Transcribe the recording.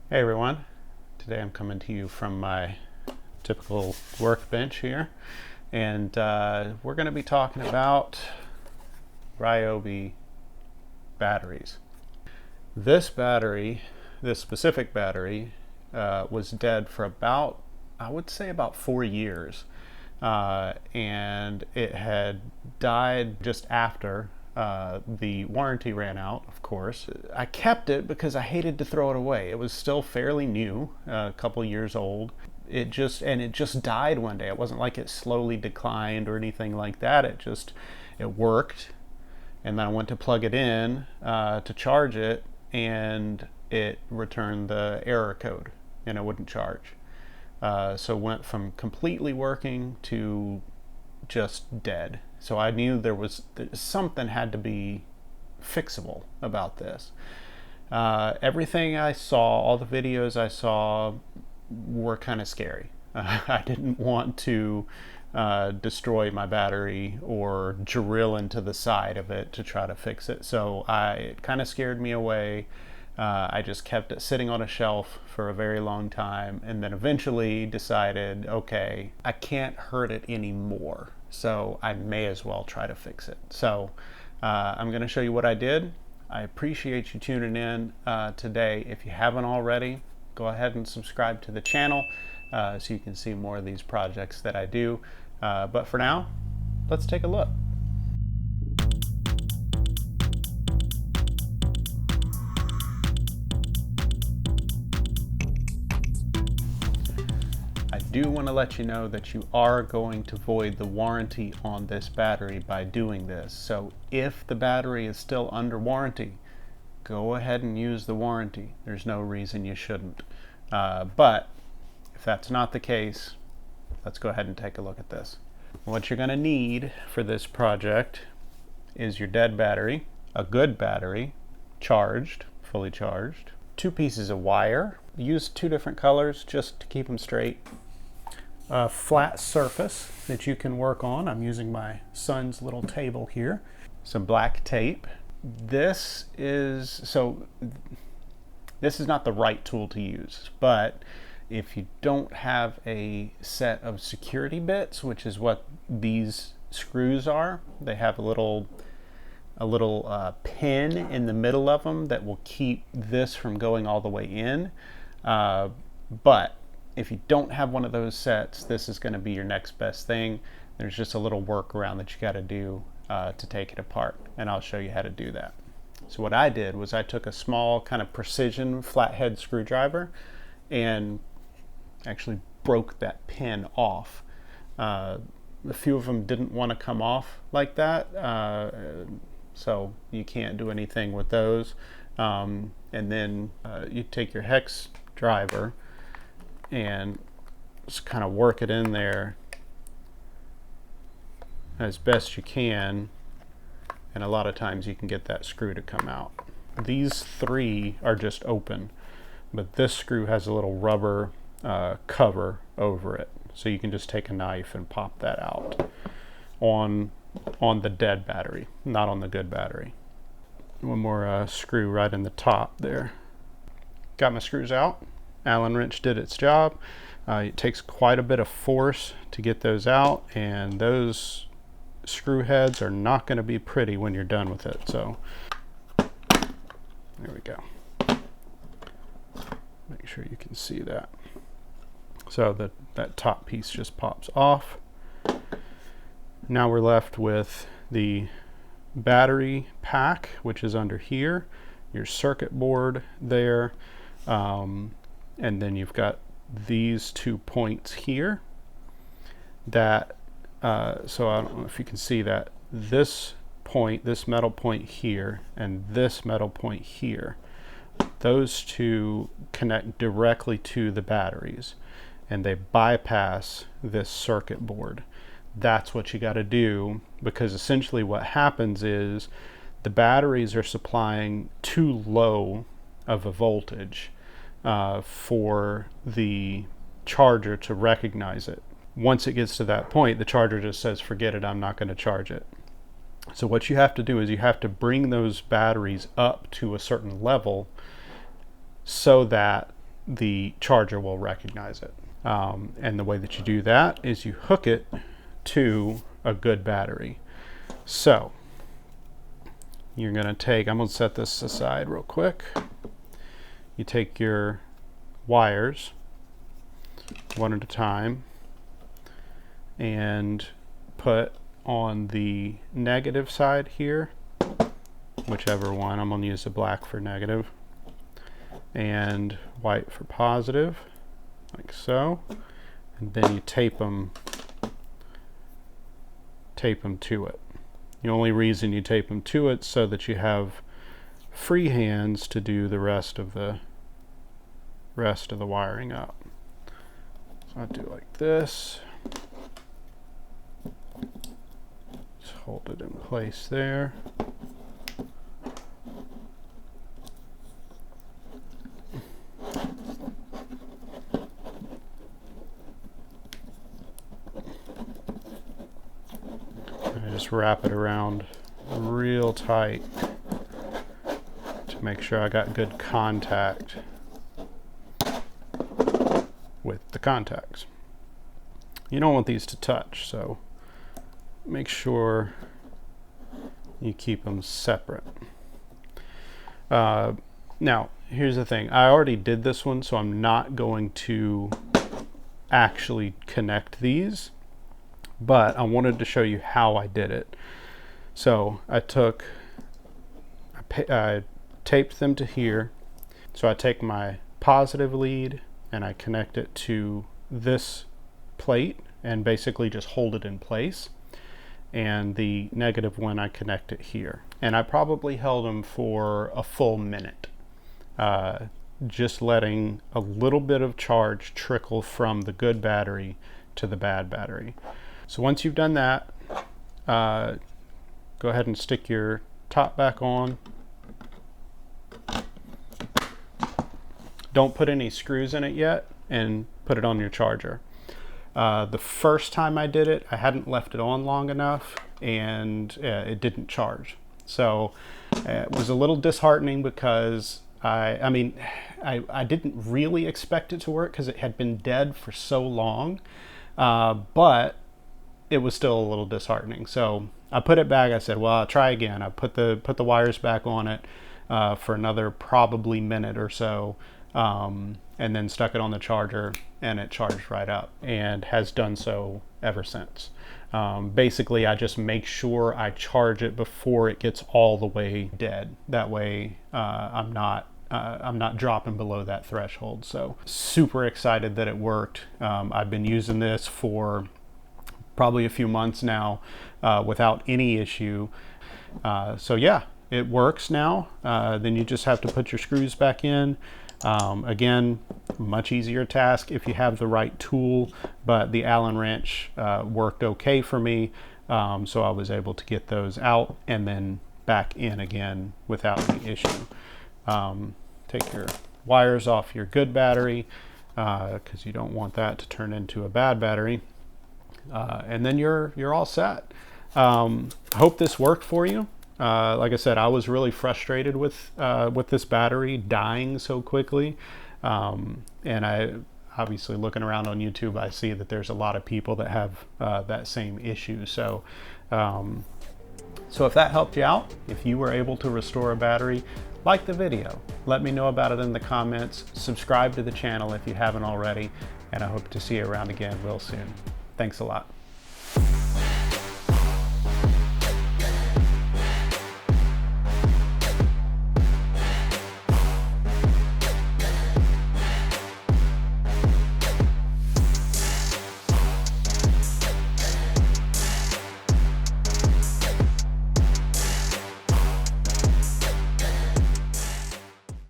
Hey everyone, today I'm coming to you from my typical workbench here, and we're going to be talking about Ryobi batteries. This specific battery, was dead for about, I would say about 4 years, and it had died just after the warranty ran out, of course. I kept it because I hated to throw it away. It was still fairly new, a couple years old. It just died one day. It wasn't like it slowly declined or anything like that. It worked, and then I went to plug it in to charge it, and it returned the error code, and it wouldn't charge. So it went from completely working to just dead. So I knew something had to be fixable about this. Everything I saw, all the videos I saw, were kind of scary. I didn't want to destroy my battery or drill into the side of it to try to fix it. So it kind of scared me away. I just kept it sitting on a shelf for a very long time, and then eventually decided, okay, I can't hurt it anymore, so I may as well try to fix it. So I'm going to show you what I did. I appreciate you tuning in today. If you haven't already, go ahead and subscribe to the channel so you can see more of these projects that I do. But for now, let's take a look. I do want to let you know that you are going to void the warranty on this battery by doing this. So if the battery is still under warranty, go ahead and use the warranty. There's no reason you shouldn't. But if that's not the case, let's go ahead and take a look at this. What you're going to need for this project is your dead battery, a good battery, fully charged, 2 pieces of wire. Use 2 different colors just to keep them straight. A flat surface that you can work on. I'm using my son's little table here. Some black tape. This is not the right tool to use, but if you don't have a set of security bits, which is what these screws are, they have a little pin in the middle of them that will keep this from going all the way in. But if you don't have one of those sets, this is going to be your next best thing. There's just a little workaround that you got to do to take it apart, and I'll show you how to do that. So what I did was I took a small kind of precision flathead screwdriver and actually broke that pin off. A few of them didn't want to come off like that, so you can't do anything with those. And then you take your hex driver and just kind of work it in there as best you can, and a lot of times you can get that screw to come out. These 3 are just open, but this screw has a little rubber cover over it, so you can just take a knife and pop that out on the dead battery, not on the good battery. One more screw right in the top there. Got my screws out. Allen wrench did its job. It takes quite a bit of force to get those out, and those screw heads are not going to be pretty when you're done with it. So there we go. Make sure you can see that. So that top piece just pops off. Now we're left with the battery pack, which is under here, your circuit board there, and then you've got these 2 points here that so I don't know if you can see that this metal point here and this metal point here, those 2 connect directly to the batteries, and they bypass this circuit board. That's what you got to do, because essentially what happens is the batteries are supplying too low of a voltage for the charger to recognize it. Once it gets to that point, the charger just says, forget it, I'm not going to charge it. So what you have to do is you have to bring those batteries up to a certain level so that the charger will recognize it. And the way that you do that is you hook it to a good battery. So you're going to take, I'm going to set this aside real quick. You take your wires one at a time and put on the negative side here, whichever one. I'm going to use the black for negative and white for positive, like so. And then you tape them to it. The only reason you tape them to it so that you have free hands to do the rest of the wiring up. So I do it like this. Just hold it in place there. Just wrap it around real tight to make sure I got good contact with the contacts. You don't want these to touch, so make sure you keep them separate. Now, here's the thing. I already did this one, so I'm not going to actually connect these, but I wanted to show you how I did it. So I taped them to here. So I take my positive lead and I connect it to this plate and basically just hold it in place. And the negative one, I connect it here. And I probably held them for a full minute, just letting a little bit of charge trickle from the good battery to the bad battery. So once you've done that, go ahead and stick your top back on. Don't put any screws in it yet and put it on your charger. The first time I did it, I hadn't left it on long enough and it didn't charge. So it was a little disheartening because I didn't really expect it to work because it had been dead for so long, but it was still a little disheartening. So I put it back. I said, well, I'll try again. I put the wires back on it for another probably minute or so, and then stuck it on the charger, and it charged right up and has done so ever since. Basically, I just make sure I charge it before it gets all the way dead. That way, I'm not dropping below that threshold. So super excited that it worked. I've been using this for probably a few months now without any issue. So yeah, it works now. Then you just have to put your screws back in. Again, much easier task if you have the right tool, but the Allen wrench worked okay for me. So I was able to get those out and then back in again without any issue. Take your wires off your good battery because you don't want that to turn into a bad battery. And then you're all set. Hope this worked for you. Like I said, I was really frustrated with this battery dying so quickly. And I obviously, looking around on YouTube, I see that there's a lot of people that have that same issue. So if that helped you out, if you were able to restore a battery, like the video, let me know about it in the comments, subscribe to the channel if you haven't already, and I hope to see you around again real soon. Thanks a lot.